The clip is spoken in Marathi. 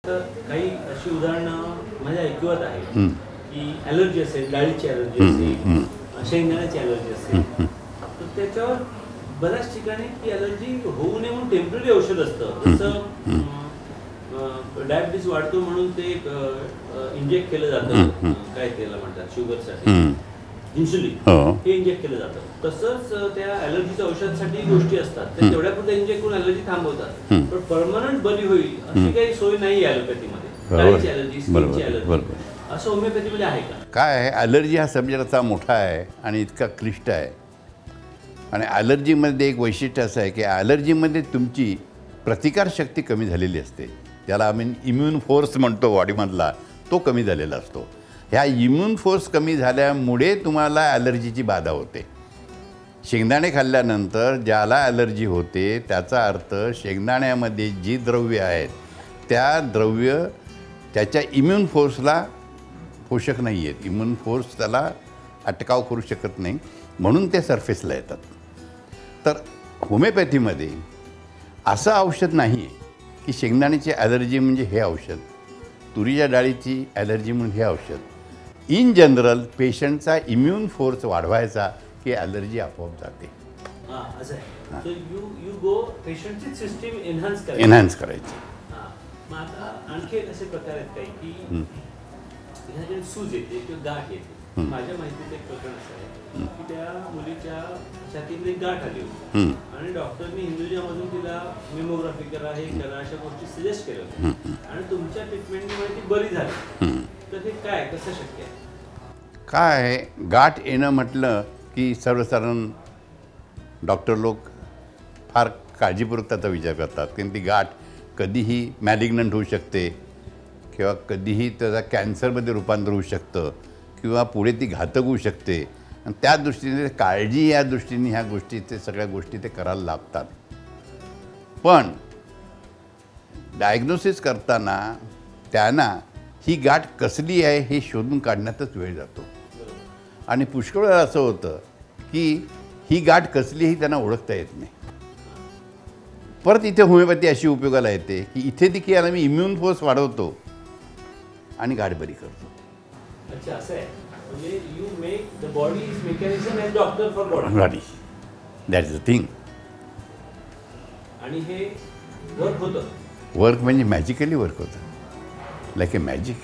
तर काही अशी उदाहरणं माझ्या ऐकवत आहे की ॲलर्जी असेल, डाळीची ॲलर्जी असेल, शेंगदाण्याची ॲलर्जी असेल, तर त्याच्यावर बऱ्याच ठिकाणी ती ॲलर्जी होऊ नये म्हणून टेम्पररी औषध असतं. जसं डायबिटीस वाढतो म्हणून ते इंजेक्ट केलं जातं, काय त्याला म्हणतात शुगरसाठी इन्सुलिन, हे इंजेक्ट केलं जातं. तसंच त्या ॲलर्जीच्या औषधासाठी गोष्टी असतात, त्या तेवढ्यापुरतं इंजेक्ट करून ॲलर्जी थांबवतात. पण परमनंट बरी होईल अशी काही सोय नाही आहे ॲलोपॅथीमध्ये. डाळीची ॲलर्जी, स्किनची ॲलर्जी, असं होमिओपॅथीमध्ये आहे का? काय आहे, ॲलर्जी हा सब्जेक्ट असा मोठा आहे आणि इतका क्लिष्ट आहे. आणि ॲलर्जीमध्ये एक वैशिष्ट्य असं आहे की ॲलर्जीमध्ये तुमची प्रतिकारशक्ती कमी झालेली असते. त्याला आम्ही इम्युन फोर्स म्हणतो बॉडीमधला, तो कमी झालेला असतो. ह्या इम्युन फोर्स कमी झाल्यामुळे तुम्हाला ॲलर्जीची बाधा होते. शेंगदाणे खाल्ल्यानंतर ज्याला ॲलर्जी होते त्याचा अर्थ शेंगदाण्यामध्ये जी द्रव्य आहेत त्या द्रव्य त्याच्या इम्युन फोर्सला पोषक नाही आहेत. इम्युन फोर्स त्याला अटकाव करू शकत नाही, म्हणून ते सरफेसला येतात. तर होमिओपॅथीमध्ये असं औषध नाही आहे की शेंगदाण्याची ॲलर्जी म्हणजे हे औषध, तुरीच्या डाळीची ॲलर्जी म्हणून हे औषध. इन जनरल पेशंटचा इम्युन फोर्स वाढवायचा की ॲलर्जी आपोआप जाते. असं आहे. यू गो पेशंटची सिस्टीम एनहान्स करायची. मग आता आणखी असे प्रकार आहेत काही की ह्याच्यात सूज येते किंवा गाठ येते. माझ्या माहितीचं एक प्रकरण असं आहे की त्या मुलीच्या छातीमध्ये गाठ आली होती आणि डॉक्टरनी हिंदुजामधून तिला मेमोग्राफी करा, हे करा, अशा गोष्टी सजेस्ट केल्या होत्या आणि तुमच्या ट्रीटमेंटमुळे ती बरी झाली. तर हे काय, कसं शक्य आहे? काय आहे, गाठ येणं म्हटलं की सर्वसाधारण डॉक्टर लोक फार काळजीपूर्वक त्याचा विचार करतात, कारण ती गाठ कधीही मॅलिग्नंट होऊ शकते किंवा कधीही त्याचा कॅन्सरमध्ये रूपांतर होऊ शकतं किंवा पुढे ती घातक होऊ शकते. आणि त्या दृष्टीने काळजी या दृष्टीने ह्या गोष्टी, ते सगळ्या गोष्टी ते करायला लागतात. पण डायग्नोसिस करताना त्यांना ही गाठ कसली आहे हे शोधून काढण्यातच वेळ जातो. आणि पुष्कळ वेळा असं होतं की ही गाठ कसली ही त्यांना ओळखता येत नाही. परत इथे होमिओपॅथी अशी उपयोगाला येते की इथे देखील आम्ही इम्युन फोर्स वाढवतो आणि गाठ बरी करतो. अच्छा, असं आहे. म्हणजे you make the body is mechanism as doctor for body. That is the thing. आणि हे वर्क होतं. वर्क म्हणजे मॅजिकली वर्क होतं. Like a magic.